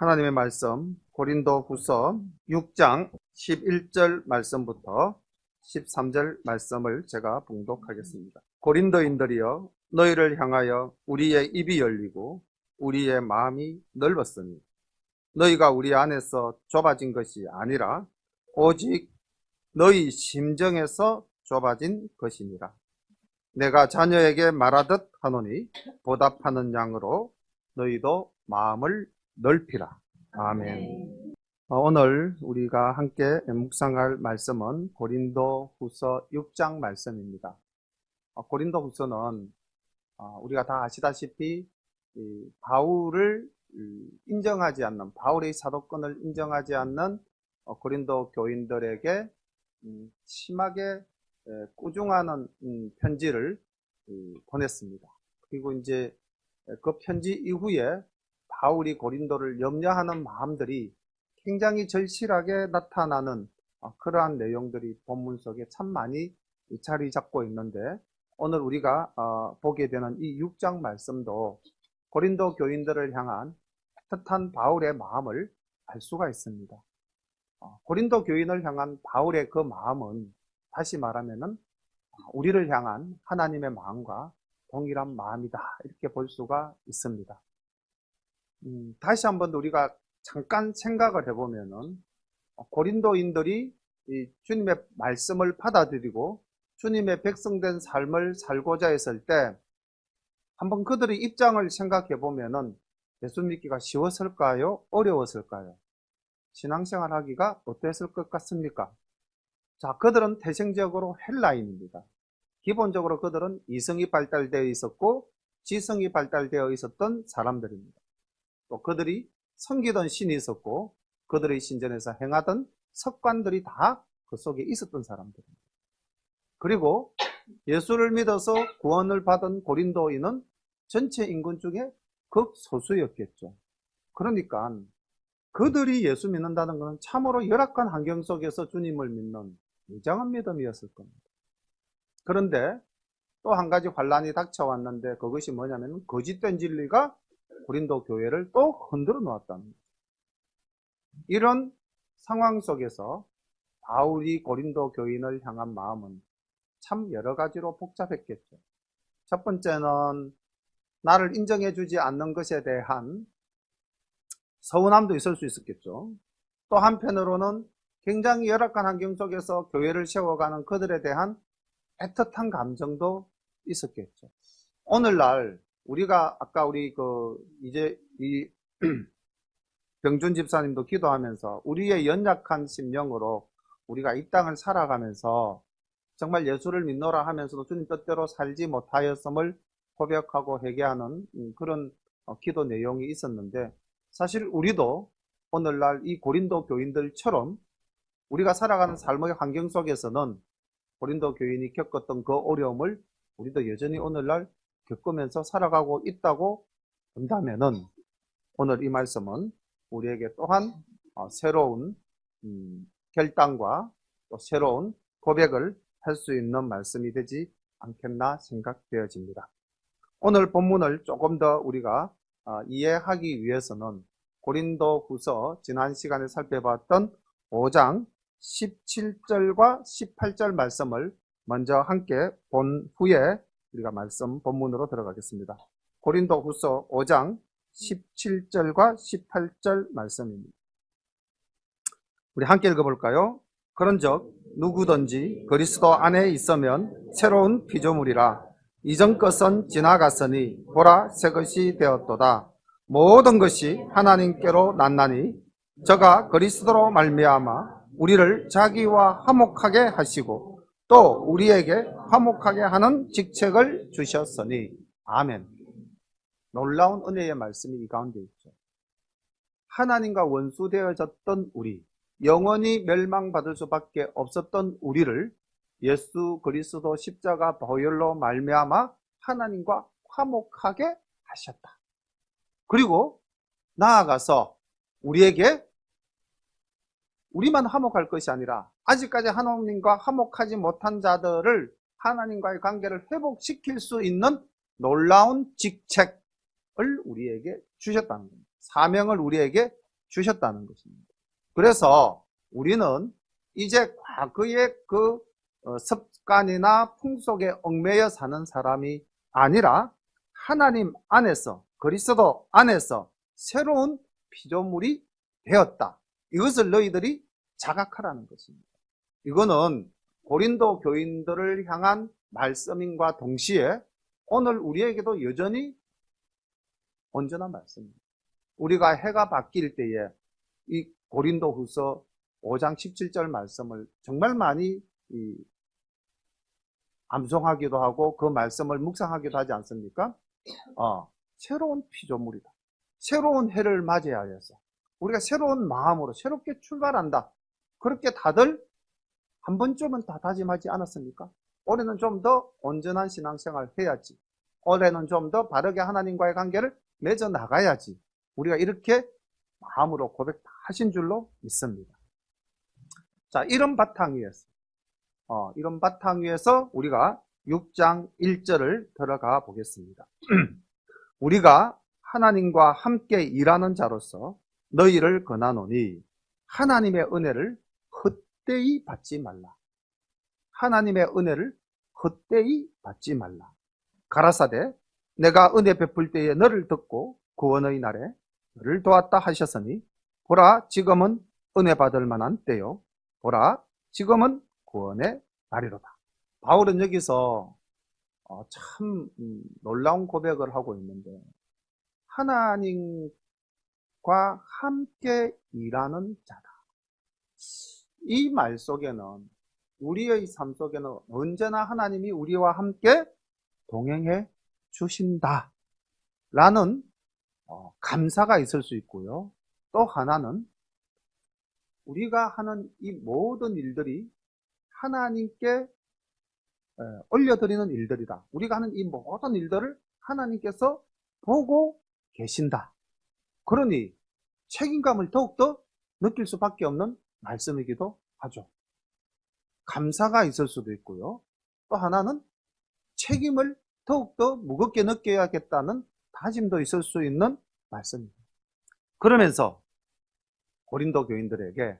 하나님의 말씀 고린도후서 6장 11절 말씀부터 13절 말씀을 제가 봉독하겠습니다. 고린도인들이여, 너희를 향하여 우리의 입이 열리고 우리의 마음이 넓었으니 너희가 우리 안에서 좁아진 것이 아니라 오직 너희 심정에서 좁아진 것이니라. 내가 자녀에게 말하듯 하노니 보답하는 양으로 너희도 마음을 넓히라. 아멘. 오늘 우리가 함께 묵상할 말씀은 고린도후서 6장 말씀입니다. 고린도후서는 우리가 다 아시다시피 바울을 인정하지 않는, 바울의 사도권을 인정하지 않는 고린도 교인들에게 심하게 꾸중하는 편지를 보냈습니다. 그리고 이제 그 편지 이후에 바울이 고린도를 염려하는 마음들이 굉장히 절실하게 나타나는 그러한 내용들이 본문 속에 참 많이 자리 잡고 있는데, 오늘 우리가 보게 되는 이 6장 말씀도 고린도 교인들을 향한 뜻한 바울의 마음을 알 수가 있습니다. 고린도 교인을 향한 바울의 그 마음은 다시 말하면은 우리를 향한 하나님의 마음과 동일한 마음이다, 이렇게 볼 수가 있습니다. 다시 한번 우리가 잠깐 생각을 해보면은 고린도인들이 이 주님의 말씀을 받아들이고 주님의 백성된 삶을 살고자 했을 때 한번 그들의 입장을 생각해 보면은 예수 믿기가 쉬웠을까요? 어려웠을까요? 신앙생활 하기가 어땠을 것 같습니까? 자, 그들은 태생적으로 헬라인입니다. 기본적으로 그들은 이성이 발달되어 있었고 지성이 발달되어 있었던 사람들입니다. 또 그들이 섬기던 신이 있었고 그들의 신전에서 행하던 습관들이 다 그 속에 있었던 사람들입니다. 그리고 예수를 믿어서 구원을 받은 고린도인은 전체 인구 중에 극소수였겠죠. 그러니까 그들이 예수 믿는다는 것은 참으로 열악한 환경 속에서 주님을 믿는 무장한 믿음이었을 겁니다. 그런데 또 한 가지 환란이 닥쳐왔는데, 그것이 뭐냐면 거짓된 진리가 고린도 교회를 또 흔들어 놓았다는 거죠. 이런 상황 속에서 바울이 고린도 교인을 향한 마음은 참 여러 가지로 복잡했겠죠. 첫 번째는 나를 인정해 주지 않는 것에 대한 서운함도 있을 수 있었겠죠. 또 한편으로는 굉장히 열악한 환경 속에서 교회를 세워가는 그들에 대한 애틋한 감정도 있었겠죠. 오늘날 우리가 아까 우리 이제 이 병준 집사님도 기도하면서 우리의 연약한 심령으로 우리가 이 땅을 살아가면서 정말 예수를 믿노라 하면서도 주님 뜻대로 살지 못하였음을 고백하고 회개하는 그런 기도 내용이 있었는데, 사실 우리도 오늘날 이 고린도 교인들처럼 우리가 살아가는 삶의 환경 속에서는 고린도 교인이 겪었던 그 어려움을 우리도 여전히 오늘날 겪으면서 살아가고 있다고 본다면은, 오늘 이 말씀은 우리에게 또한 새로운 결단과 또 새로운 고백을 할 수 있는 말씀이 되지 않겠나 생각되어집니다. 오늘 본문을 조금 더 우리가 이해하기 위해서는 고린도후서 지난 시간에 살펴봤던 5장 17절과 18절 말씀을 먼저 함께 본 후에 우리가 말씀 본문으로 들어가겠습니다. 고린도후서 5장 17절과 18절 말씀입니다. 우리 함께 읽어볼까요? 그런즉 누구든지 그리스도 안에 있으면 새로운 피조물이라. 이전 것은 지나갔으니 보라 새 것이 되었도다. 모든 것이 하나님께로 났나니 저가 그리스도로 말미암아 우리를 자기와 화목하게 하시고 또 우리에게 화목하게 하는 직책을 주셨으니. 아멘. 놀라운 은혜의 말씀이 이 가운데 있죠. 하나님과 원수되어졌던 우리, 영원히 멸망받을 수밖에 없었던 우리를 예수 그리스도 십자가 보혈로 말미암아 하나님과 화목하게 하셨다. 그리고 나아가서 우리에게 우리만 화목할 것이 아니라 아직까지 하나님과 화목하지 못한 자들을 하나님과의 관계를 회복시킬 수 있는 놀라운 직책을 우리에게 주셨다는 겁니다. 사명을 우리에게 주셨다는 것입니다. 그래서 우리는 이제 과거의 그 습관이나 풍속에 얽매여 사는 사람이 아니라 하나님 안에서, 그리스도 안에서 새로운 피조물이 되었다. 이것을 너희들이 자각하라는 것입니다. 이거는 고린도 교인들을 향한 말씀인과 동시에 오늘 우리에게도 여전히 온전한 말씀입니다. 우리가 해가 바뀔 때에 이 고린도후서 5장 17절 말씀을 정말 많이 암송하기도 하고 그 말씀을 묵상하기도 하지 않습니까? 새로운 피조물이다. 새로운 해를 맞이하여서 우리가 새로운 마음으로 새롭게 출발한다. 그렇게 다들 한 번쯤은 다 다짐하지 않았습니까? 올해는 좀 더 온전한 신앙생활 해야지. 올해는 좀 더 바르게 하나님과의 관계를 맺어 나가야지. 우리가 이렇게 마음으로 고백하신 줄로 믿습니다. 자, 이런 바탕 위에서 우리가 6장 1절을 들어가 보겠습니다. 우리가 하나님과 함께 일하는 자로서 너희를 권하노니 하나님의 은혜를 헛되이 받지 말라. 하나님의 은혜를 헛되이 받지 말라. 가라사대 내가 은혜 베풀 때에 너를 듣고 구원의 날에 너를 도왔다 하셨으니 보라 지금은 은혜 받을 만한 때요. 보라 지금은 구원의 날이로다. 바울은 여기서 참 놀라운 고백을 하고 있는데 하나님과 함께 일하는 자다. 이 말 속에는 우리의 삶 속에는 언제나 하나님이 우리와 함께 동행해 주신다 라는 감사가 있을 수 있고요. 또 하나는 우리가 하는 이 모든 일들이 하나님께 올려드리는 일들이다. 우리가 하는 이 모든 일들을 하나님께서 보고 계신다. 그러니 책임감을 더욱더 느낄 수밖에 없는 말씀이기도 하죠. 감사가 있을 수도 있고요. 또 하나는 책임을 더욱더 무겁게 느껴야겠다는 다짐도 있을 수 있는 말씀입니다. 그러면서 고린도 교인들에게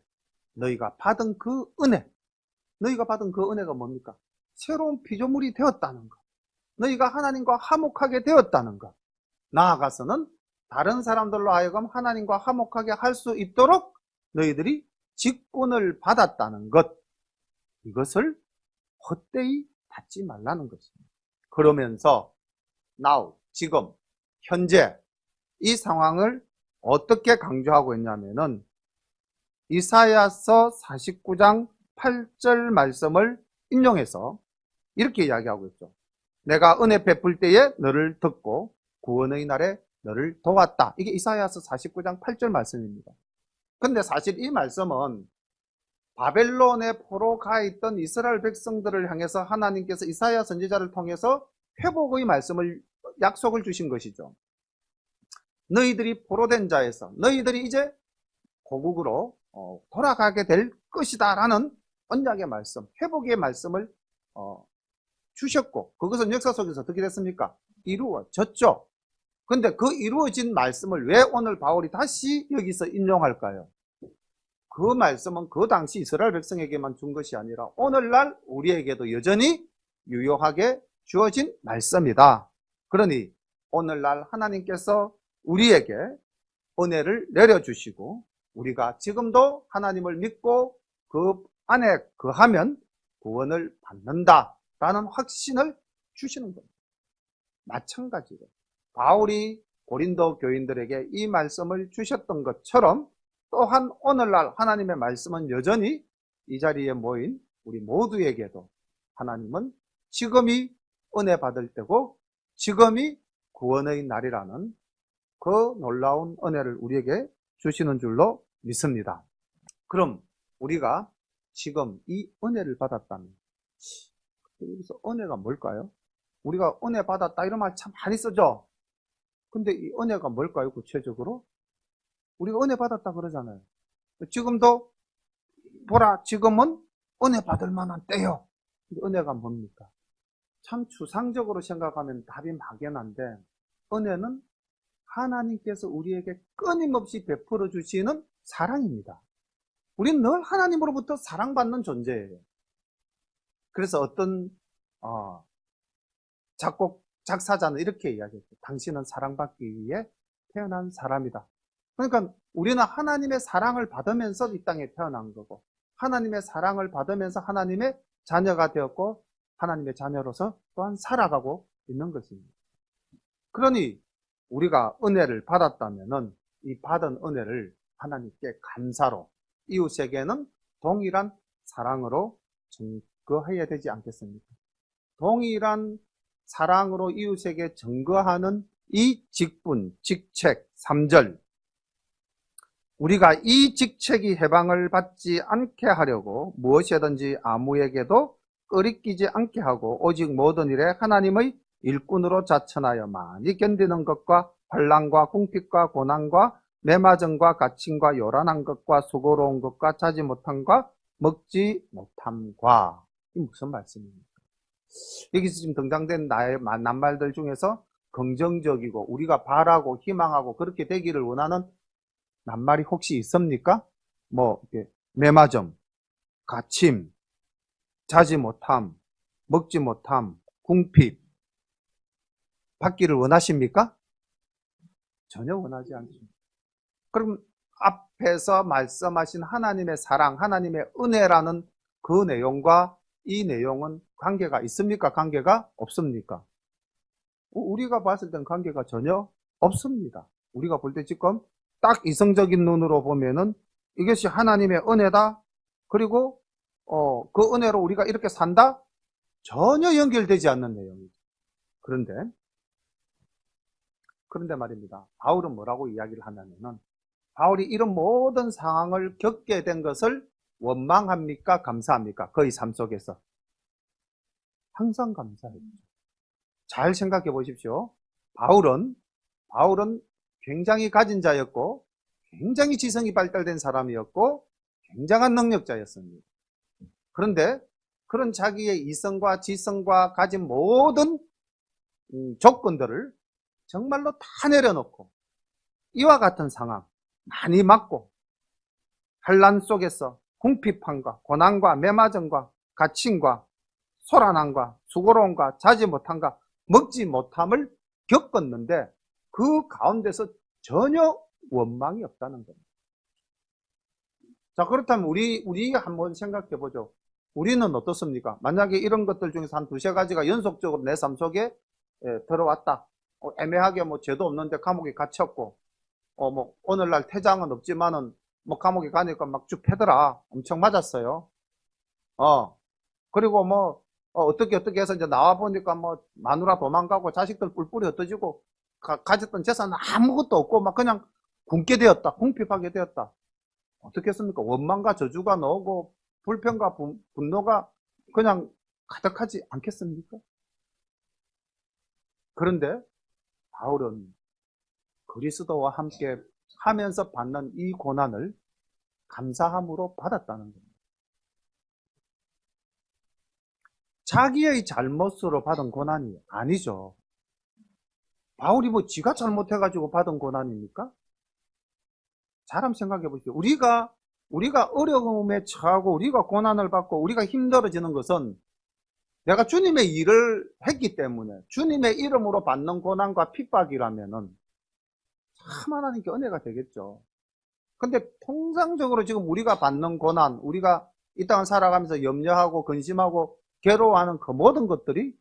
너희가 받은 그 은혜가 뭡니까? 새로운 피조물이 되었다는 것. 너희가 하나님과 화목하게 되었다는 것. 나아가서는 다른 사람들로 하여금 하나님과 화목하게 할 수 있도록 너희들이 직분을 받았다는 것. 이것을 헛되이 받지 말라는 것입니다. 그러면서 지금 현재 이 상황을 어떻게 강조하고 있냐면은 이사야서 49장 8절 말씀을 인용해서 이렇게 이야기하고 있죠. 내가 은혜 베풀 때에 너를 듣고 구원의 날에 너를 도왔다. 이게 이사야서 49장 8절 말씀입니다. 근데 사실 이 말씀은 바벨론에 포로 가 있던 이스라엘 백성들을 향해서 하나님께서 이사야 선지자를 통해서 회복의 약속을 주신 것이죠. 너희들이 포로된 자에서 너희들이 이제 고국으로 돌아가게 될 것이다 라는 언약의 말씀, 회복의 말씀을 주셨고 그것은 역사 속에서 어떻게 됐습니까? 이루어졌죠. 근데 그 이루어진 말씀을 왜 오늘 바울이 다시 여기서 인용할까요? 그 말씀은 그 당시 이스라엘 백성에게만 준 것이 아니라 오늘날 우리에게도 여전히 유효하게 주어진 말씀이다. 그러니 오늘날 하나님께서 우리에게 은혜를 내려주시고 우리가 지금도 하나님을 믿고 그 안에 거하면 구원을 받는다라는 확신을 주시는 겁니다. 마찬가지로 바울이 고린도 교인들에게 이 말씀을 주셨던 것처럼 또한 오늘날 하나님의 말씀은 여전히 이 자리에 모인 우리 모두에게도 하나님은 지금이 은혜 받을 때고 지금이 구원의 날이라는 그 놀라운 은혜를 우리에게 주시는 줄로 믿습니다. 그럼 우리가 지금 이 은혜를 받았다면 여기서 은혜가 뭘까요? 우리가 은혜 받았다 이런 말 참 많이 쓰죠. 근데 이 은혜가 뭘까요? 구체적으로 우리가 은혜 받았다 그러잖아요. 지금도 보라 지금은 은혜 받을 만한 때요. 은혜가 뭡니까? 참 추상적으로 생각하면 답이 막연한데 은혜는 하나님께서 우리에게 끊임없이 베풀어 주시는 사랑입니다. 우리는 늘 하나님으로부터 사랑받는 존재예요. 그래서 어떤 작사자는 이렇게 이야기했죠. 당신은 사랑받기 위해 태어난 사람이다. 그러니까 우리는 하나님의 사랑을 받으면서 이 땅에 태어난 거고, 하나님의 사랑을 받으면서 하나님의 자녀가 되었고, 하나님의 자녀로서 또한 살아가고 있는 것입니다. 그러니 우리가 은혜를 받았다면은 이 받은 은혜를 하나님께 감사로, 이웃에게는 동일한 사랑으로 증거해야 되지 않겠습니까? 동일한 사랑으로 이웃에게 증거하는 이 직분, 직책, 3절. 우리가 이 직책이 해방을 받지 않게 하려고 무엇이든지 아무에게도 끄리끼지 않게 하고 오직 모든 일에 하나님의 일꾼으로 자천하여 많이 견디는 것과 환난과 궁핍과 고난과 매맞음과 갇힘과 요란한 것과 수고로운 것과 자지 못함과 먹지 못함과. 이게 무슨 말씀입니까? 여기서 지금 등장된 나의 낱말들 중에서 긍정적이고 우리가 바라고 희망하고 그렇게 되기를 원하는 낱말이 혹시 있습니까? 매맞음, 갇힘, 자지 못함, 먹지 못함, 궁핍 받기를 원하십니까? 전혀 원하지 않습니다. 그럼 앞에서 말씀하신 하나님의 사랑, 하나님의 은혜라는 그 내용과 이 내용은 관계가 있습니까? 관계가 없습니까? 우리가 봤을 땐 관계가 전혀 없습니다. 우리가 볼 때 지금 딱 이성적인 눈으로 보면은 이것이 하나님의 은혜다. 그리고 그 은혜로 우리가 이렇게 산다? 전혀 연결되지 않는 내용이죠. 그런데 말입니다. 바울은 뭐라고 이야기를 하냐면은 바울이 이런 모든 상황을 겪게 된 것을 원망합니까? 감사합니까? 그의 삶 속에서. 항상 감사했죠. 잘 생각해 보십시오. 바울은 굉장히 가진 자였고 굉장히 지성이 발달된 사람이었고 굉장한 능력자였습니다. 그런데 그런 자기의 이성과 지성과 가진 모든 조건들을 정말로 다 내려놓고 이와 같은 상황 많이 맞고 환난 속에서 궁핍함과 고난과 매맞음과 갇힘과 소란함과 수고로움과 자지 못함과 먹지 못함을 겪었는데 그 가운데서 전혀 원망이 없다는 겁니다. 자, 그렇다면 우리 한번 생각해 보죠. 우리는 어떻습니까? 만약에 이런 것들 중에서 한 두세 가지가 연속적으로 내 삶 속에 들어왔다. 애매하게 죄도 없는데 감옥에 갇혔고, 오늘날 퇴장은 없지만은, 감옥에 가니까 막 쭉 패더라. 엄청 맞았어요. 그리고 어떻게 해서 이제 나와보니까 마누라 도망가고 자식들 뿔뿔이 흩어지고, 가졌던 재산은 아무것도 없고, 막 그냥 굶게 되었다. 궁핍하게 되었다. 어떻게 했습니까? 원망과 저주가 나오고, 불평과 분노가 그냥 가득하지 않겠습니까? 그런데 바울은 그리스도와 함께 하면서 받는 이 고난을 감사함으로 받았다는 겁니다. 자기의 잘못으로 받은 고난이 아니죠. 바울이 지가 잘못해가지고 받은 고난입니까? 잘 한번 생각해 보십시오. 우리가 어려움에 처하고 우리가 고난을 받고 우리가 힘들어지는 것은 내가 주님의 일을 했기 때문에 주님의 이름으로 받는 고난과 핍박이라면은 참 하나님께 은혜가 되겠죠. 근데 통상적으로 지금 우리가 받는 고난, 우리가 이 땅을 살아가면서 염려하고 근심하고 괴로워하는 그 모든 것들이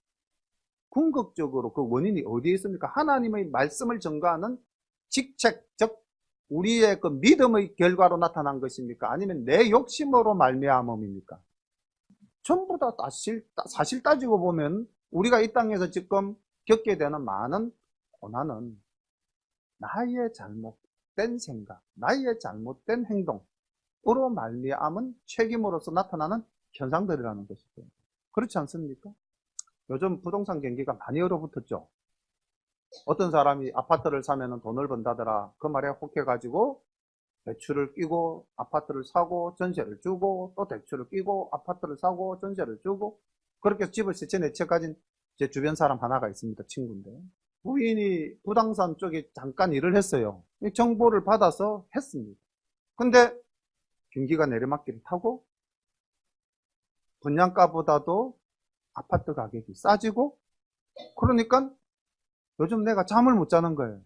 궁극적으로 그 원인이 어디에 있습니까? 하나님의 말씀을 전가하는 직책, 즉 우리의 그 믿음의 결과로 나타난 것입니까? 아니면 내 욕심으로 말미암음입니까? 전부 다 사실 따지고 보면 우리가 이 땅에서 지금 겪게 되는 많은 고난은 나의 잘못된 생각, 나의 잘못된 행동으로 말미암은 책임으로서 나타나는 현상들이라는 것이죠. 그렇지 않습니까? 요즘 부동산 경기가 많이 얼어붙었죠. 어떤 사람이 아파트를 사면 돈을 번다더라. 그 말에 혹해가지고 대출을 끼고 아파트를 사고 전세를 주고 또 대출을 끼고 아파트를 사고 전세를 주고 그렇게 집을 세 채 네 채 가진 제 주변 사람 하나가 있습니다. 친구인데 부인이 부동산 쪽에 잠깐 일을 했어요. 정보를 받아서 했습니다. 근데 경기가 내리막길을 타고 분양가보다도 아파트 가격이 싸지고, 그러니까 요즘 내가 잠을 못 자는 거예요.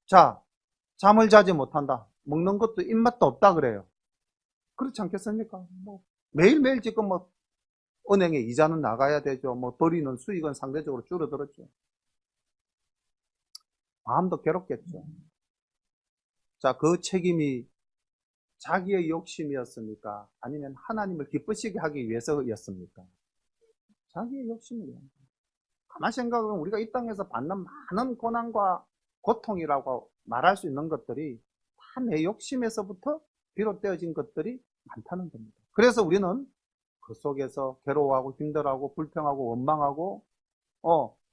자, 잠을 자지 못한다. 먹는 것도 입맛도 없다 그래요. 그렇지 않겠습니까? 뭐 매일매일 지금 뭐 은행에 이자는 나가야 되죠. 뭐 벌이는 수익은 상대적으로 줄어들었죠. 마음도 괴롭겠죠. 자, 그 책임이 자기의 욕심이었습니까? 아니면 하나님을 기쁘시게 하기 위해서였습니까? 자기의 욕심이에요. 가만히 생각하면 우리가 이 땅에서 받는 많은 고난과 고통이라고 말할 수 있는 것들이 다 내 욕심에서부터 비롯되어진 것들이 많다는 겁니다. 그래서 우리는 그 속에서 괴로워하고 힘들어하고 불평하고 원망하고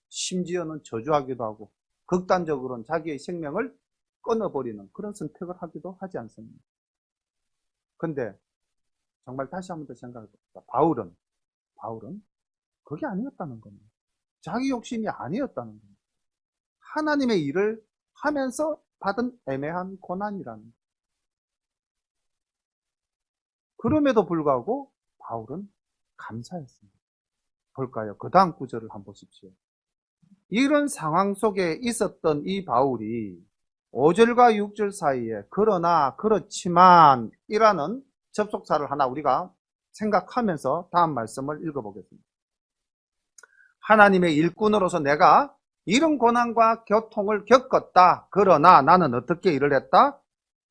심지어는 저주하기도 하고 극단적으로는 자기의 생명을 끊어버리는 그런 선택을 하기도 하지 않습니다. 근데 정말 다시 한 번 더 생각해 봅시다. 바울은 그게 아니었다는 겁니다. 자기 욕심이 아니었다는 겁니다. 하나님의 일을 하면서 받은 애매한 고난이라는 겁니다. 그럼에도 불구하고 바울은 감사했습니다. 볼까요? 그 다음 구절을 한번 보십시오. 이런 상황 속에 있었던 이 바울이 5절과 6절 사이에 그러나 그렇지만 이라는 접속사를 하나 우리가 생각하면서 다음 말씀을 읽어보겠습니다. 하나님의 일꾼으로서 내가 이런 고난과 고통을 겪었다. 그러나 나는 어떻게 일을 했다?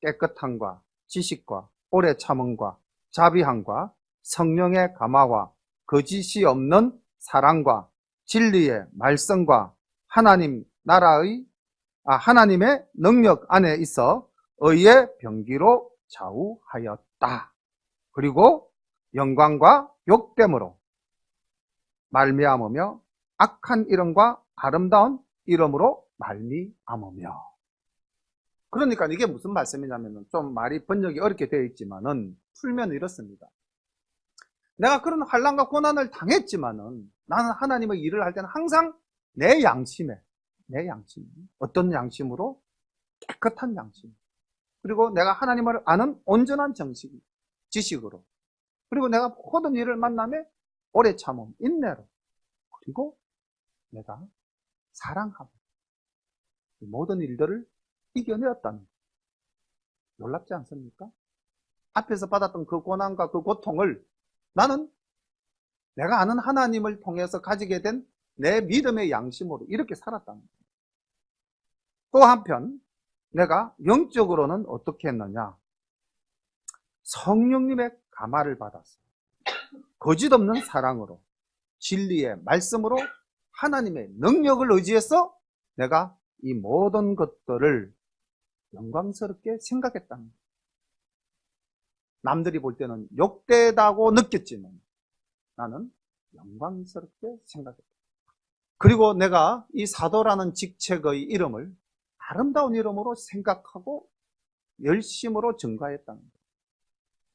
깨끗함과 지식과 오래 참음과 자비함과 성령의 감화와 거짓이 없는 사랑과 진리의 말씀과 하나님의 능력 안에 있어 의의 병기로 좌우하였다. 그리고 영광과 욕됨으로 말미암으며 악한 이름과 아름다운 이름으로 말미암으며. 그러니까 이게 무슨 말씀이냐면 좀 말이 번역이 어렵게 되어 있지만은 풀면 이렇습니다. 내가 그런 환난과 고난을 당했지만은 나는 하나님의 일을 할 때는 항상 내 양심, 어떤 양심으로? 깨끗한 양심. 그리고 내가 하나님을 아는 온전한 지식으로. 그리고 내가 모든 일을 만남에 오래 참음, 인내로. 그리고 내가 사랑하고 모든 일들을 이겨내었다는 거예요. 놀랍지 않습니까? 앞에서 받았던 그 고난과 그 고통을 나는 내가 아는 하나님을 통해서 가지게 된 내 믿음의 양심으로 이렇게 살았다는 거예요. 또 한편 내가 영적으로는 어떻게 했느냐? 성령님의 감화를 받았어요. 거짓 없는 사랑으로, 진리의 말씀으로, 하나님의 능력을 의지해서 내가 이 모든 것들을 영광스럽게 생각했다는 거예요. 남들이 볼 때는 욕되다고 느꼈지만 나는 영광스럽게 생각했다. 그리고 내가 이 사도라는 직책의 이름을 아름다운 이름으로 생각하고 열심으로 증가했다는 거예요.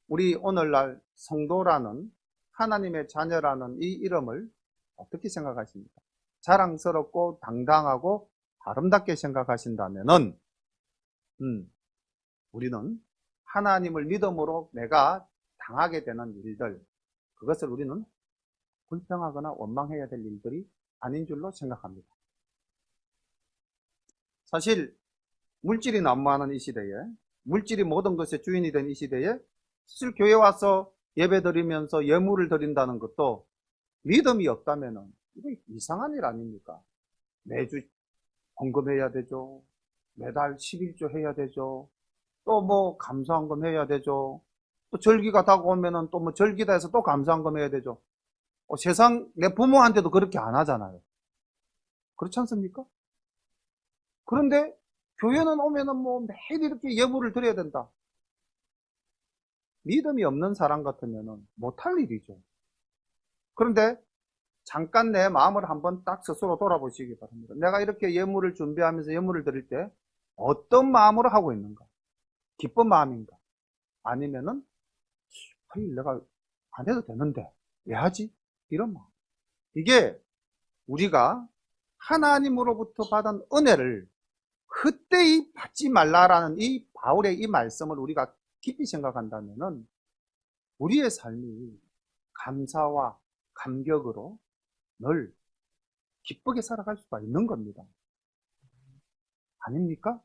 우리 오늘날 성도라는 하나님의 자녀라는 이 이름을 어떻게 생각하십니까? 자랑스럽고 당당하고 아름답게 생각하신다면은 우리는 하나님을 믿음으로 내가 당하게 되는 일들, 그것을 우리는 불평하거나 원망해야 될 일들이 아닌 줄로 생각합니다. 사실 물질이 난무하는 이 시대에, 물질이 모든 것의 주인이 된 이 시대에 사실 교회 와서 예배 드리면서 예물을 드린다는 것도 믿음이 없다면 이게 이상한 일 아닙니까? 매주 헌금해야 되죠. 매달 11조 해야 되죠. 또 뭐 감사헌금 해야 되죠. 또 절기가 다가오면은 또 뭐 절기다 해서 또 감사헌금 해야 되죠. 세상 내 부모한테도 그렇게 안 하잖아요. 그렇지 않습니까? 그런데 교회는 오면은 뭐 매일 이렇게 예물을 드려야 된다. 믿음이 없는 사람 같으면은 못할 일이죠. 그런데 잠깐 내 마음을 한번 딱 스스로 돌아보시기 바랍니다. 내가 이렇게 예물을 준비하면서 예물을 드릴 때 어떤 마음으로 하고 있는가? 기쁜 마음인가? 아니면은 내가 안 해도 되는데 왜 하지? 이런 마음. 이게 우리가 하나님으로부터 받은 은혜를 헛되이 받지 말라라는 이 바울의 이 말씀을 우리가 깊이 생각한다면은 우리의 삶이 감사와 감격으로 늘 기쁘게 살아갈 수가 있는 겁니다. 아닙니까?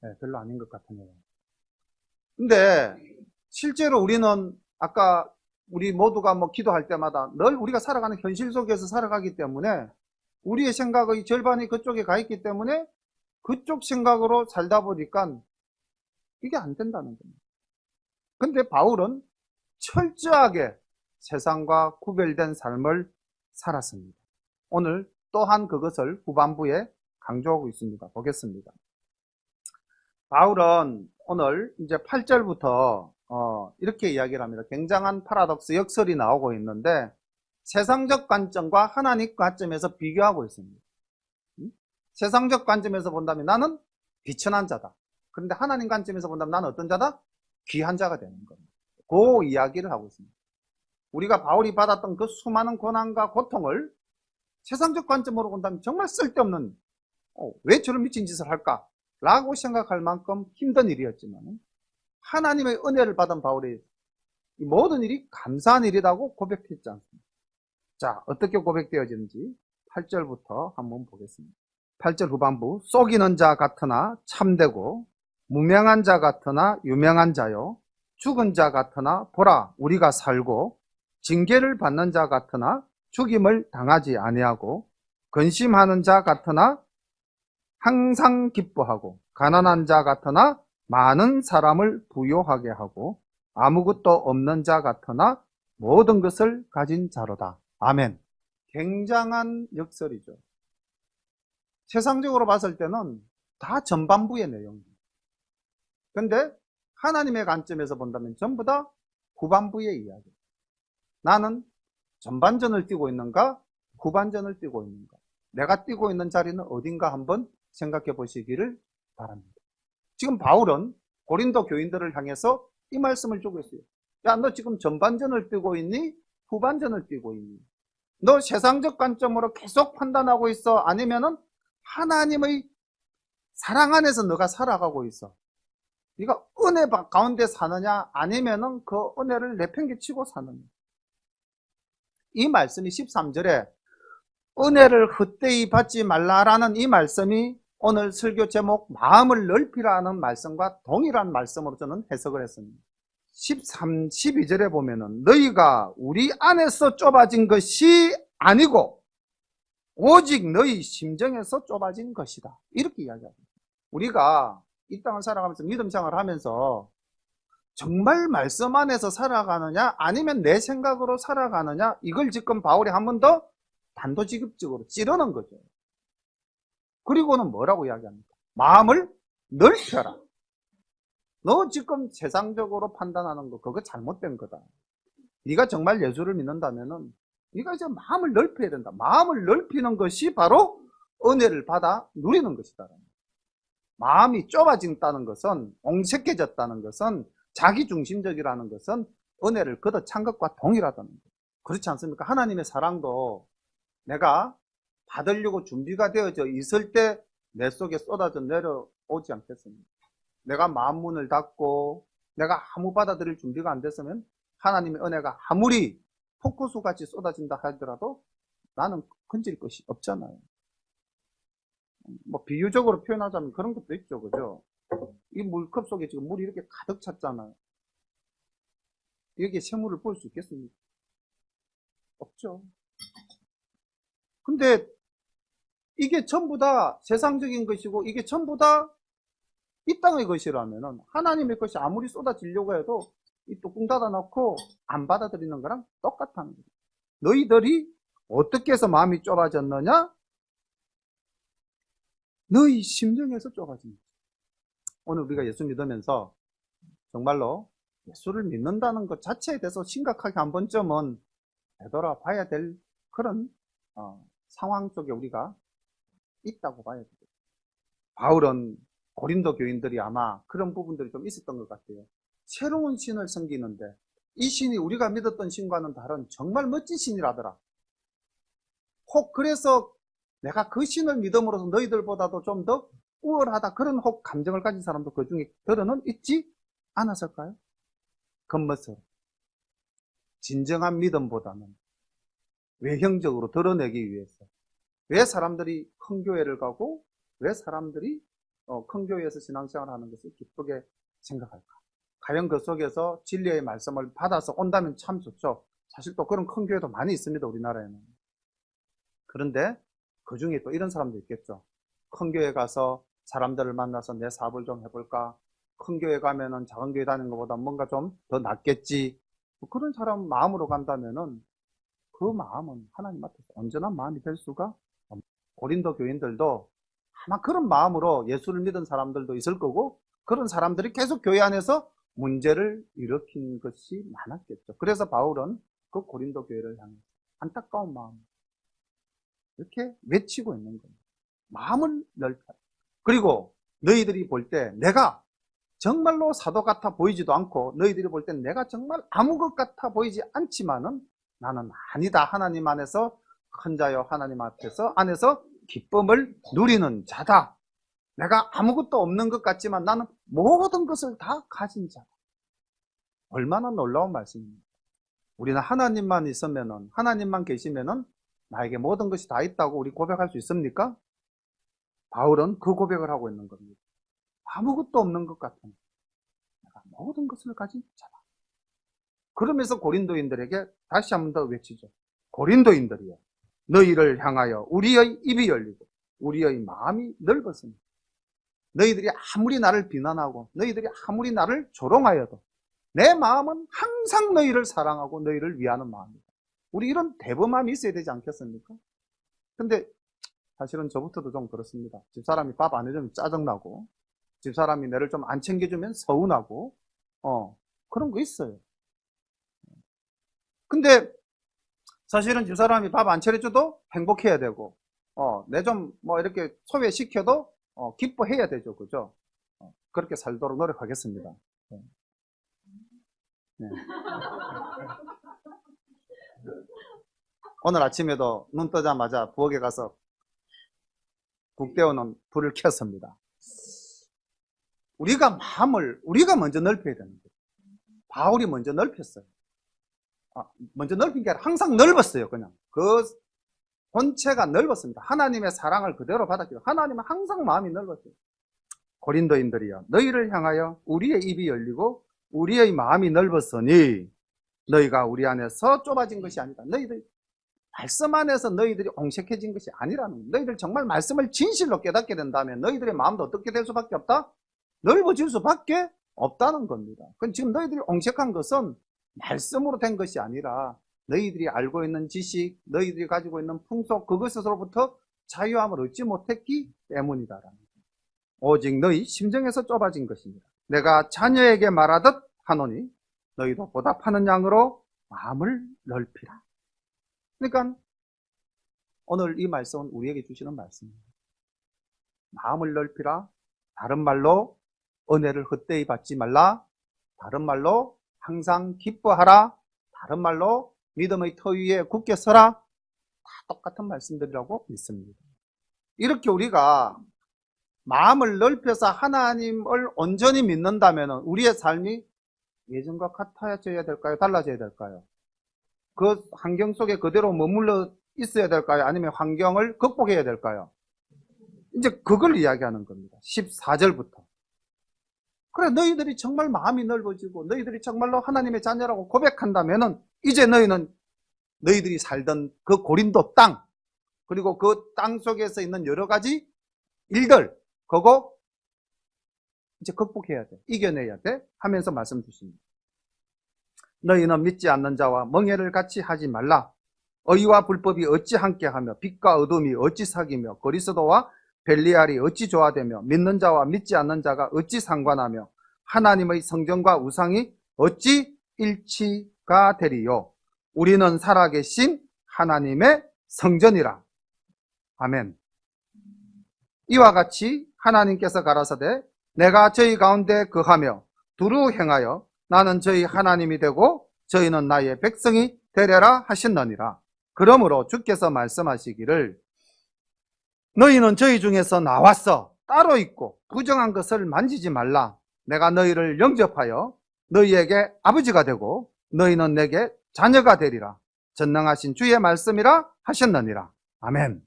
네, 별로 아닌 것 같으네요. 근데 실제로 우리는 아까 우리 모두가 뭐 기도할 때마다 늘 우리가 살아가는 현실 속에서 살아가기 때문에 우리의 생각의 절반이 그쪽에 가 있기 때문에 그쪽 생각으로 살다 보니까 이게 안 된다는 겁니다. 근데 바울은 철저하게 세상과 구별된 삶을 살았습니다. 오늘 또한 그것을 후반부에 강조하고 있습니다. 보겠습니다. 바울은 오늘 이제 8절부터 이렇게 이야기를 합니다. 굉장한 파라독스 역설이 나오고 있는데 세상적 관점과 하나님 관점에서 비교하고 있습니다. 세상적 관점에서 본다면 나는 비천한 자다. 그런데 하나님 관점에서 본다면 나는 어떤 자다? 귀한 자가 되는 겁니다. 그 이야기를 하고 있습니다. 우리가 바울이 받았던 그 수많은 고난과 고통을 세상적 관점으로 본다면 정말 쓸데없는 왜 저런 미친 짓을 할까? 라고 생각할 만큼 힘든 일이었지만 하나님의 은혜를 받은 바울이 이 모든 일이 감사한 일이라고 고백했지 않습니까? 자, 어떻게 고백되어지는지 8절부터 한번 보겠습니다. 8절 후반부 속이는 자 같으나 참되고 무명한 자 같으나 유명한 자요 죽은 자 같으나 보라 우리가 살고 징계를 받는 자 같으나 죽임을 당하지 아니하고 근심하는 자 같으나 항상 기뻐하고 가난한 자 같으나 많은 사람을 부요하게 하고 아무것도 없는 자 같으나 모든 것을 가진 자로다. 아멘. 굉장한 역설이죠. 세상적으로 봤을 때는 다 전반부의 내용입니다. 그런데 하나님의 관점에서 본다면 전부 다 후반부의 이야기. 나는 전반전을 뛰고 있는가 후반전을 뛰고 있는가. 내가 뛰고 있는 자리는 어딘가 한번 생각해 보시기를 바랍니다. 지금 바울은 고린도 교인들을 향해서 이 말씀을 주고 있어요. 야, 너 지금 전반전을 뛰고 있니? 후반전을 뛰고 있니? 너 세상적 관점으로 계속 판단하고 있어? 아니면은 하나님의 사랑 안에서 너가 살아가고 있어? 네가 은혜 가운데 사느냐? 아니면은 그 은혜를 내팽개치고 사느냐? 이 말씀이 13절에 은혜를 헛되이 받지 말라라는 이 말씀이 오늘 설교 제목 마음을 넓히라는 말씀과 동일한 말씀으로 저는 해석을 했습니다. 13, 12절에 보면은 너희가 우리 안에서 좁아진 것이 아니고 오직 너희 심정에서 좁아진 것이다. 이렇게 이야기합니다. 우리가 이 땅을 살아가면서 믿음 생활을 하면서 정말 말씀 안에서 살아가느냐 아니면 내 생각으로 살아가느냐 이걸 지금 바울이 한 번 더 단도직입적으로 찌르는 거죠. 그리고는 뭐라고 이야기합니까? 마음을 넓혀라. 너 지금 세상적으로 판단하는 거 그거 잘못된 거다. 네가 정말 예수를 믿는다면은 네가 이제 마음을 넓혀야 된다. 마음을 넓히는 것이 바로 은혜를 받아 누리는 것이다. 마음이 좁아진다는 것은 옹색해졌다는 것은 자기중심적이라는 것은 은혜를 걷어찬 것과 동일하다는 거예요. 그렇지 않습니까? 하나님의 사랑도 내가 받으려고 준비가 되어져 있을 때 내 속에 쏟아져 내려오지 않겠습니까? 내가 마음 문을 닫고 내가 아무 받아들일 준비가 안 됐으면 하나님의 은혜가 아무리 폭포수같이 쏟아진다 하더라도 나는 건질 것이 없잖아요. 뭐 비유적으로 표현하자면 그런 것도 있죠. 그죠? 이 물컵 속에 지금 물이 이렇게 가득 찼잖아요. 여기에 새물을 볼 수 있겠습니까? 없죠. 근데 이게 전부 다 세상적인 것이고 이게 전부 다 이 땅의 것이라면은 하나님의 것이 아무리 쏟아지려고 해도 이 뚜껑 닫아놓고 안 받아들이는 거랑 똑같다는 거예요. 너희들이 어떻게 해서 마음이 좁아졌느냐? 너희 심정에서 좁아진 거죠. 오늘 우리가 예수 믿으면서 정말로 예수를 믿는다는 것 자체에 대해서 심각하게 한 번쯤은 되돌아봐야 될 그런 상황 속에 우리가 있다고 봐야 돼요. 바울은 고린도 교인들이 아마 그런 부분들이 좀 있었던 것 같아요. 새로운 신을 섬기는데 이 신이 우리가 믿었던 신과는 다른 정말 멋진 신이라더라. 혹 그래서 내가 그 신을 믿음으로써 너희들보다도 좀 더 우월하다, 그런 혹 감정을 가진 사람도 그 중에 들어는 있지 않았을까요? 겉멋으로. 진정한 믿음보다는 외형적으로 드러내기 위해서. 왜 사람들이 큰 교회를 가고 왜 사람들이 큰 교회에서 신앙생활을 하는 것을 기쁘게 생각할까? 과연 그 속에서 진리의 말씀을 받아서 온다면 참 좋죠. 사실 또 그런 큰 교회도 많이 있습니다, 우리나라에는. 그런데 그 중에 또 이런 사람도 있겠죠. 큰 교회 가서 사람들을 만나서 내 사업을 좀 해볼까? 큰 교회 가면은 작은 교회 다니는 것보다 뭔가 좀 더 낫겠지. 그런 사람 마음으로 간다면은 그 마음은 하나님 앞에서 온전한 마음이 될 수가 없습니다. 고린도 교인들도 아마 그런 마음으로 예수를 믿은 사람들도 있을 거고, 그런 사람들이 계속 교회 안에서 문제를 일으킨 것이 많았겠죠. 그래서 바울은 그 고린도 교회를 향해 안타까운 마음 이렇게 외치고 있는 거예요. 마음을 넓혀라. 그리고 너희들이 볼 때 내가 정말로 사도 같아 보이지도 않고, 너희들이 볼 때 내가 정말 아무 것 같아 보이지 않지만은 나는 아니다. 하나님 안에서 큰 자여 하나님 앞에서 안에서 기쁨을 누리는 자다. 내가 아무것도 없는 것 같지만 나는 모든 것을 다 가진 자다. 얼마나 놀라운 말씀입니다. 우리는 하나님만 있으면은, 하나님만 계시면은 나에게 모든 것이 다 있다고 우리 고백할 수 있습니까? 바울은 그 고백을 하고 있는 겁니다. 아무것도 없는 것 같은 내가 모든 것을 가진 자다. 그러면서 고린도인들에게 다시 한 번 더 외치죠. 고린도인들이여, 너희를 향하여 우리의 입이 열리고 우리의 마음이 넓었으니, 너희들이 아무리 나를 비난하고 너희들이 아무리 나를 조롱하여도 내 마음은 항상 너희를 사랑하고 너희를 위하는 마음이다. 우리 이런 대범함이 있어야 되지 않겠습니까? 근데 사실은 저부터도 좀 그렇습니다. 집사람이 밥 안 해주면 짜증나고, 집사람이 나를 좀 안 챙겨주면 서운하고, 그런 거 있어요. 근데 사실은 집사람이 밥 안 차려줘도 행복해야 되고, 내 좀 뭐 이렇게 소외시켜도 기뻐해야 되죠. 그죠? 그렇게 살도록 노력하겠습니다. 네. 네. 오늘 아침에도 눈 뜨자마자 부엌에 가서 국 데우는 불을 켰습니다. 우리가 마음을 우리가 먼저 넓혀야 되는 거예요. 바울이 먼저 넓혔어요. 먼저 넓힌 게 아니라 항상 넓었어요. 그냥 그 본체가 넓었습니다. 하나님의 사랑을 그대로 받았기 때문에 하나님은 항상 마음이 넓었어요. 고린도인들이여, 너희를 향하여 우리의 입이 열리고 우리의 마음이 넓었으니 너희가 우리 안에서 좁아진 것이 아니다. 너희들 말씀 안에서 너희들이 옹색해진 것이 아니라는 거예요. 너희들 정말 말씀을 진실로 깨닫게 된다면 너희들의 마음도 어떻게 될 수밖에 없다? 넓어질 수밖에 없다는 겁니다. 그럼 지금 너희들이 옹색한 것은 말씀으로 된 것이 아니라 너희들이 알고 있는 지식, 너희들이 가지고 있는 풍속, 그것으로부터 자유함을 얻지 못했기 때문이다라는 거예요. 오직 너희 심정에서 좁아진 것입니다. 내가 자녀에게 말하듯 하노니 너희도 보답하는 양으로 마음을 넓히라. 그러니까 오늘 이 말씀은 우리에게 주시는 말씀입니다. 마음을 넓히라. 다른 말로 은혜를 헛되이 받지 말라. 다른 말로 항상 기뻐하라. 다른 말로 믿음의 터 위에 굳게 서라. 다 똑같은 말씀들이라고 믿습니다. 이렇게 우리가 마음을 넓혀서 하나님을 온전히 믿는다면 우리의 삶이 예전과 같아져야 될까요? 달라져야 될까요? 그 환경 속에 그대로 머물러 있어야 될까요? 아니면 환경을 극복해야 될까요? 이제 그걸 이야기하는 겁니다. 14절부터. 그래, 너희들이 정말 마음이 넓어지고 너희들이 정말로 하나님의 자녀라고 고백한다면은 이제 너희들이 살던 그 고린도 땅, 그리고 그 땅 속에서 있는 여러 가지 일들, 그거 이제 극복해야 돼. 이겨내야 돼. 하면서 말씀 주십니다. 너희는 믿지 않는 자와 멍해를 같이 하지 말라. 의와 불법이 어찌 함께하며 빛과 어둠이 어찌 사귀며 그리스도와 벨리알이 어찌 조화되며 믿는 자와 믿지 않는 자가 어찌 상관하며 하나님의 성전과 우상이 어찌 일치가 되리요. 우리는 살아계신 하나님의 성전이라. 아멘. 이와 같이 하나님께서 가라사대 내가 저희 가운데 거하며 두루 행하여 나는 저희 하나님이 되고 저희는 나의 백성이 되리라 하셨느니라. 그러므로 주께서 말씀하시기를 너희는 저희 중에서 나왔어. 따로 있고 부정한 것을 만지지 말라. 내가 너희를 영접하여 너희에게 아버지가 되고 너희는 내게 자녀가 되리라. 전능하신 주의 말씀이라 하셨느니라. 아멘.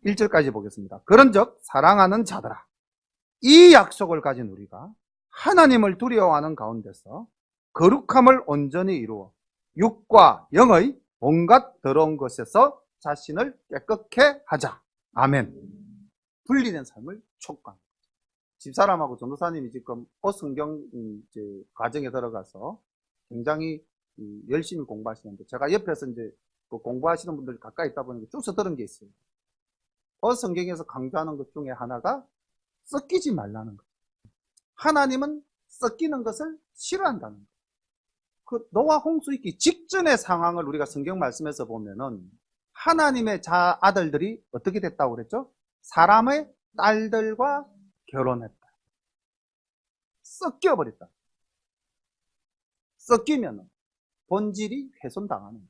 1절까지 보겠습니다. 그런즉 사랑하는 자들아, 이 약속을 가진 우리가 하나님을 두려워하는 가운데서 거룩함을 온전히 이루어 육과 영의 온갖 더러운 것에서 자신을 깨끗게 하자. 아멘. 분리된 삶을 촉구합니다. 집사람하고 전도사님이 지금 성경 과정에 들어가서 굉장히 열심히 공부하시는데, 제가 옆에서 이제 공부하시는 분들이 가까이 있다 보니까 쭉 들은 게 있어요. 성경에서 강조하는 것 중에 하나가 섞이지 말라는 것. 하나님은 섞이는 것을 싫어한다는 것. 그 노아 홍수 있기 직전의 상황을 우리가 성경 말씀에서 보면은 하나님의 아들들이 어떻게 됐다고 그랬죠? 사람의 딸들과 결혼했다. 섞여버렸다. 섞이면 본질이 훼손당하는 거예요.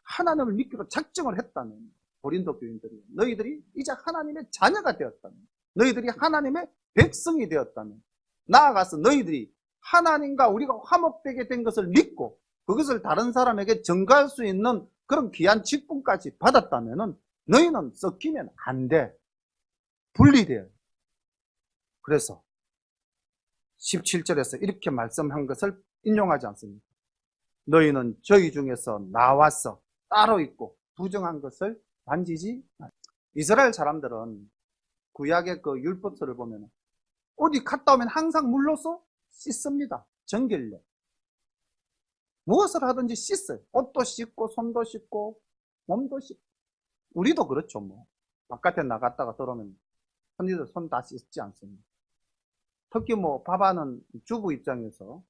하나님을 믿기로 작정을 했다면 고린도 교인들이 너희들이 이제 하나님의 자녀가 되었다면, 너희들이 하나님의 백성이 되었다면, 나아가서 너희들이 하나님과 우리가 화목되게 된 것을 믿고 그것을 다른 사람에게 전가할 수 있는 그런 귀한 직분까지 받았다면 너희는 섞이면 안 돼. 분리돼요. 그래서 17절에서 이렇게 말씀한 것을 인용하지 않습니다. 너희는 저희 중에서 나와서 따로 있고 부정한 것을 만지지 말라. 이스라엘 사람들은 구약의 그 율법서를 보면 어디 갔다 오면 항상 물로서 씻습니다. 정결례. 무엇을 하든지 씻어요. 옷도 씻고 손도 씻고 몸도 씻고. 우리도 그렇죠. 뭐 바깥에 나갔다가 들어오면 흔히들 손 다 씻지 않습니다. 특히 뭐 밥하는 주부 입장에서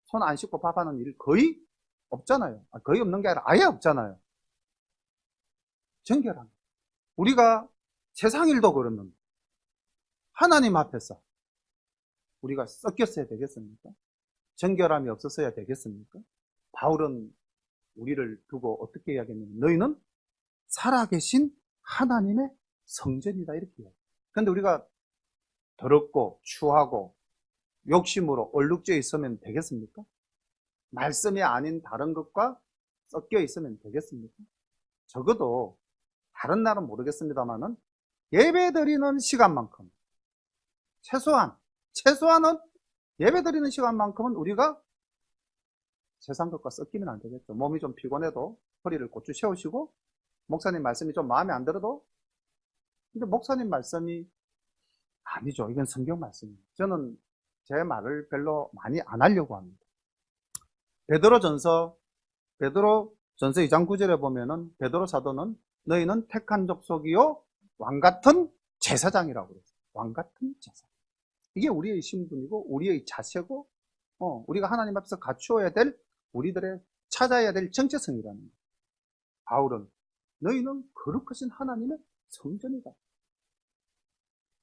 손 안 씻고 밥하는 일 거의 없잖아요. 거의 없는 게 아니라 아예 없잖아요. 정결한. 우리가 세상 일도 그렇는데 하나님 앞에서 우리가 섞였어야 되겠습니까? 정결함이 없었어야 되겠습니까? 바울은 우리를 두고 어떻게 이야기했냐면 너희는 살아계신 하나님의 성전이다 이렇게 이야기해요. 그런데 우리가 더럽고 추하고 욕심으로 얼룩져 있으면 되겠습니까? 말씀이 아닌 다른 것과 섞여 있으면 되겠습니까? 적어도 다른 날은 모르겠습니다만은 예배드리는 시간만큼 최소한은 예배드리는 시간만큼은 우리가 세상 것과 섞이면 안 되겠죠. 몸이 좀 피곤해도 허리를 고추 세우시고 목사님 말씀이 좀 마음에 안 들어도, 근데 목사님 말씀이 아니죠. 이건 성경 말씀이에요. 저는 제 말을 별로 많이 안 하려고 합니다. 베드로전서 2장 9절에 보면은 베드로 사도는 너희는 택한 족속이요 왕같은 제사장이라고 그랬어요. 왕같은 제사장. 이게 우리의 신분이고 우리의 자세고 우리가 하나님 앞에서 갖추어야 될 우리들의 찾아야 될 정체성이라는 거예요. 바울은 너희는 거룩하신 하나님의 성전이다.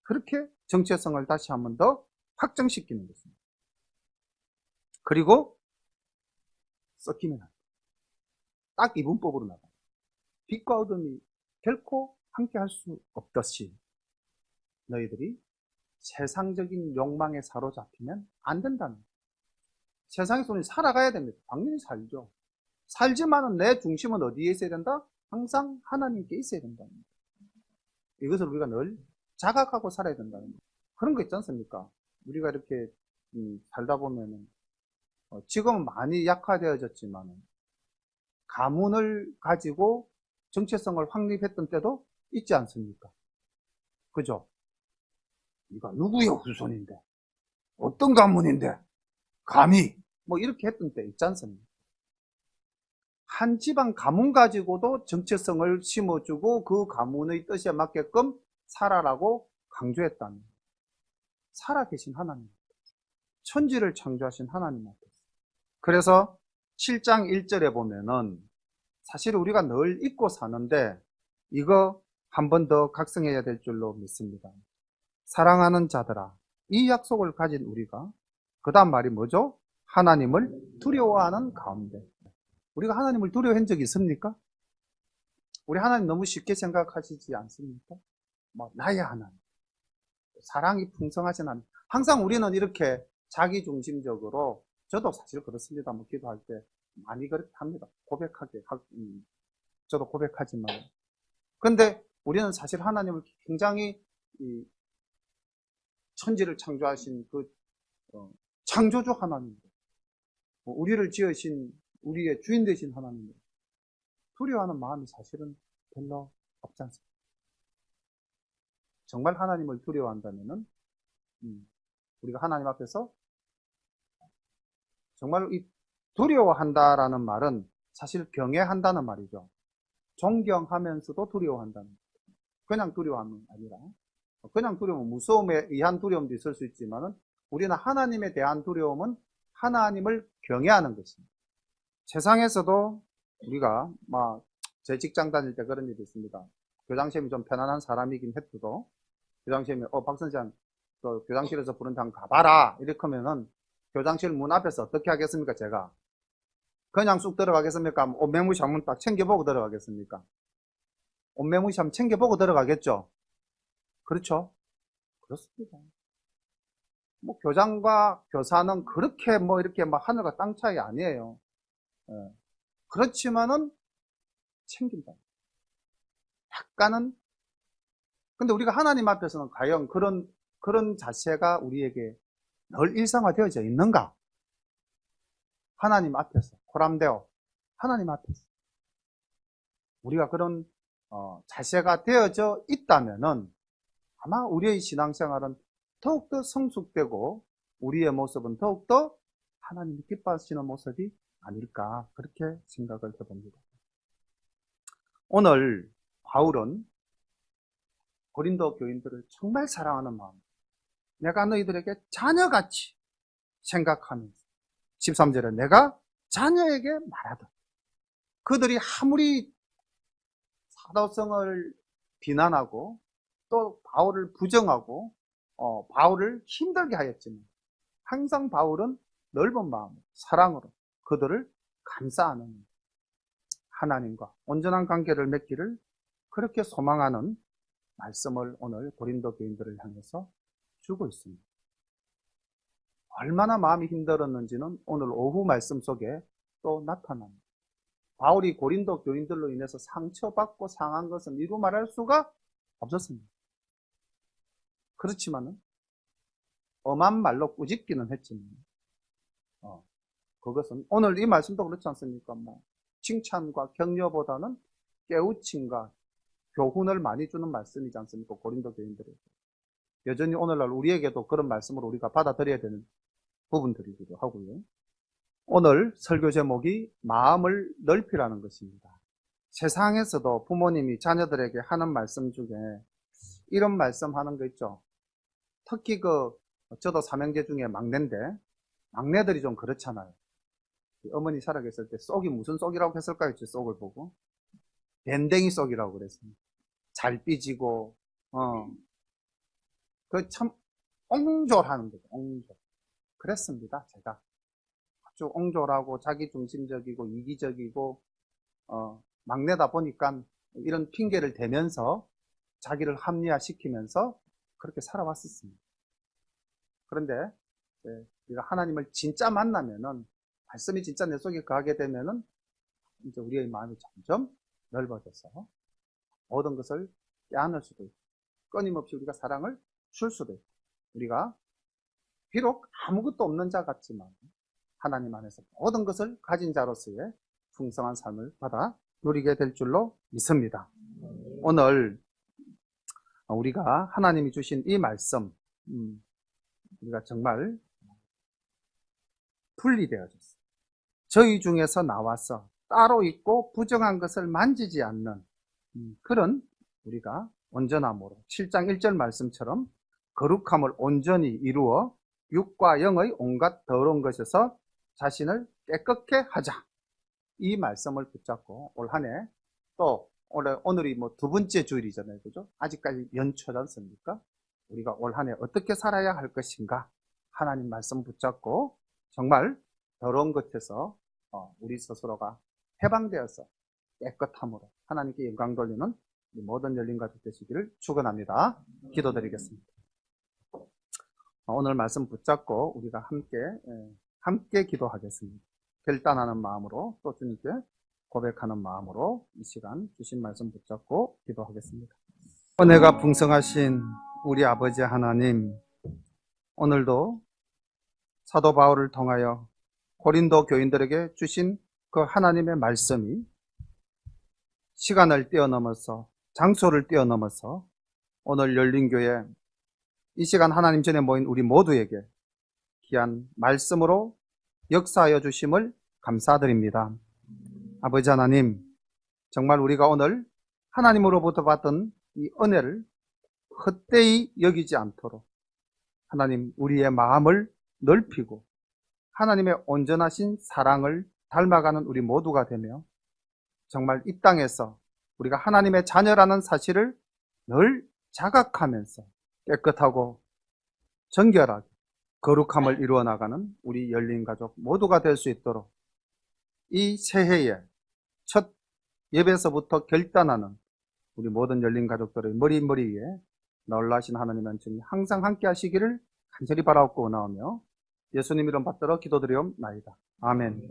그렇게 정체성을 다시 한 번 더 확정시키는 것입니다. 그리고 섞이면 안 돼. 딱 이 문법으로 나가요. 빛과 어둠이 결코 함께 할 수 없듯이 너희들이 세상적인 욕망에 사로잡히면 안 된다는 거예요. 세상에서 우리 살아가야 됩니다. 당연히 살죠. 살지만은 내 중심은 어디에 있어야 된다? 항상 하나님께 있어야 된다는 거예요. 이것을 우리가 늘 자각하고 살아야 된다는 거예요. 그런 거 있지 않습니까? 우리가 이렇게 살다 보면은 지금은 많이 약화되어졌지만 가문을 가지고 정체성을 확립했던 때도 있지 않습니까? 그죠? 네가 누구의 후손인데 어떤 가문인데 감히 뭐 이렇게 했던 때 있지 않습니까? 한 집안 가문 가지고도 정체성을 심어주고 그 가문의 뜻에 맞게끔 살아라고 강조했다는, 살아계신 하나님, 천지를 창조하신 하나님 앞에서. 그래서 7장 1절에 보면은 사실 우리가 늘 잊고 사는데 이거 한 번 더 각성해야 될 줄로 믿습니다. 사랑하는 자들아, 이 약속을 가진 우리가, 그 다음 말이 뭐죠? 하나님을 두려워하는 가운데. 우리가 하나님을 두려워한 적이 있습니까? 우리 하나님 너무 쉽게 생각하시지 않습니까? 뭐 나의 하나님, 사랑이 풍성하신 하나님. 항상 우리는 이렇게 자기중심적으로, 저도 사실 그렇습니다. 뭐 기도할 때 많이 그렇게 합니다. 저도 고백하지만. 근데 우리는 사실 하나님을 굉장히 이 천지를 창조하신 그 창조주 하나님, 우리를 지으신 우리의 주인 되신 하나님, 두려워하는 마음이 사실은 별로 없지 않습니까? 정말 하나님을 두려워한다면은 우리가 하나님 앞에서 정말 이 두려워한다라는 말은 사실 경외한다는 말이죠. 존경하면서도 두려워한다는 말. 그냥 두려워하는 게 아니라, 그냥 두려움은 무서움에 의한 두려움도 있을 수 있지만은 우리는 하나님에 대한 두려움은 하나님을 경외하는 것입니다. 세상에서도 우리가 제 직장 다닐 때 그런 일이 있습니다. 교장선생님이 좀 편안한 사람이긴 했어도 교장선생님이 박선생 그 교장실에서 부른 장 가봐라 이렇게 하면은 교장실 문 앞에서 어떻게 하겠습니까? 제가 그냥 쑥 들어가겠습니까? 옷매무시 한번 딱 챙겨보고 들어가겠습니까? 옷매무시 한번 챙겨보고 들어가겠죠? 그렇죠? 그렇습니다. 뭐 교장과 교사는 그렇게 이렇게 하늘과 땅 차이 아니에요. 예. 그렇지만은 챙긴다. 약간은. 근데 우리가 하나님 앞에서는 과연 그런 자세가 우리에게 늘 일상화되어져 있는가? 하나님 앞에서, 코람데오, 하나님 앞에서. 우리가 그런 자세가 되어져 있다면은 아마 우리의 신앙생활은 더욱더 성숙되고 우리의 모습은 더욱더 하나님이 기뻐하시는 모습이 아닐까, 그렇게 생각을 해봅니다. 오늘 바울은 고린도 교인들을 정말 사랑하는 마음, 내가 너희들에게 자녀같이 생각하면서 13절에 내가 자녀에게 말하다. 그들이 아무리 사도성을 비난하고 또 바울을 부정하고 바울을 힘들게 하였지만 항상 바울은 넓은 마음으로 사랑으로 그들을 감싸는 하나님과 온전한 관계를 맺기를 그렇게 소망하는 말씀을 오늘 고린도 교인들을 향해서 주고 있습니다. 얼마나 마음이 힘들었는지는 오늘 오후 말씀 속에 또 나타납니다. 바울이 고린도 교인들로 인해서 상처받고 상한 것은 이루 말할 수가 없었습니다. 그렇지만은 엄한 말로 꾸짖기는 했지만 그것은 오늘 이 말씀도 그렇지 않습니까? 칭찬과 격려보다는 깨우침과 교훈을 많이 주는 말씀이지 않습니까? 고린도 교인들에게. 여전히 오늘날 우리에게도 그런 말씀을 우리가 받아들여야 되는 부분들이기도 하고요. 오늘 설교 제목이 마음을 넓히라는 것입니다. 세상에서도 부모님이 자녀들에게 하는 말씀 중에 이런 말씀 하는 거 있죠. 특히 저도 삼형제 중에 막내인데 막내들이 좀 그렇잖아요. 어머니 살아계실 때 쏙이 무슨 쏙이라고 했을까요? 제 쏙을 보고 밴댕이 쏙이라고 그랬습니다. 잘 삐지고 그 참 옹졸하는 거죠. 옹졸. 그랬습니다. 제가 아주 옹졸하고 자기중심적이고 이기적이고 막내다 보니까 이런 핑계를 대면서 자기를 합리화시키면서 그렇게 살아왔었습니다. 그런데 우리가 하나님을 진짜 만나면은, 말씀이 진짜 내 속에 거하게 되면은 이제 우리의 마음이 점점 넓어져서 모든 것을 깨안을 수도 있고 끊임없이 우리가 사랑을 줄 수도 있고, 우리가 비록 아무것도 없는 자 같지만 하나님 안에서 모든 것을 가진 자로서의 풍성한 삶을 받아 누리게 될 줄로 믿습니다. 오늘 우리가 하나님이 주신 이 말씀, 우리가 정말 분리되어졌어요. 저희 중에서 나와서 따로 있고 부정한 것을 만지지 않는 그런 우리가 온전함으로 7장 1절 말씀처럼 거룩함을 온전히 이루어 육과 영의 온갖 더러운 것에서 자신을 깨끗게 하자. 이 말씀을 붙잡고 올 한 해, 또 오늘이 두 번째 주일이잖아요. 그죠? 아직까지 연초지 않습니까? 우리가 올 한 해 어떻게 살아야 할 것인가? 하나님 말씀 붙잡고 정말 더러운 것에서 우리 스스로가 해방되어서 깨끗함으로 하나님께 영광 돌리는 모든 열린 가족 되시기를 축원합니다. 기도드리겠습니다. 오늘 말씀 붙잡고 우리가 함께 기도하겠습니다. 결단하는 마음으로 또 주님께 고백하는 마음으로 이 시간 주신 말씀 붙잡고 기도하겠습니다. 은혜가 풍성하신 우리 아버지 하나님, 오늘도 사도 바울을 통하여 고린도 교인들에게 주신 그 하나님의 말씀이 시간을 뛰어넘어서 장소를 뛰어넘어서 오늘 열린교회 이 시간 하나님 전에 모인 우리 모두에게 귀한 말씀으로 역사하여 주심을 감사드립니다. 아버지 하나님, 정말 우리가 오늘 하나님으로부터 받은 이 은혜를 헛되이 여기지 않도록 하나님 우리의 마음을 넓히고 하나님의 온전하신 사랑을 닮아가는 우리 모두가 되며 정말 이 땅에서 우리가 하나님의 자녀라는 사실을 늘 자각하면서 깨끗하고 정결하게 거룩함을 이루어 나가는 우리 열린 가족 모두가 될 수 있도록 이 새해에 첫 예배에서부터 결단하는 우리 모든 열린 가족들의 머리 위에 놀라신 하나님의 은총이 항상 함께 하시기를 간절히 바라옵고 원하오며 예수님 이름 받들어 기도드리옵나이다. 아멘.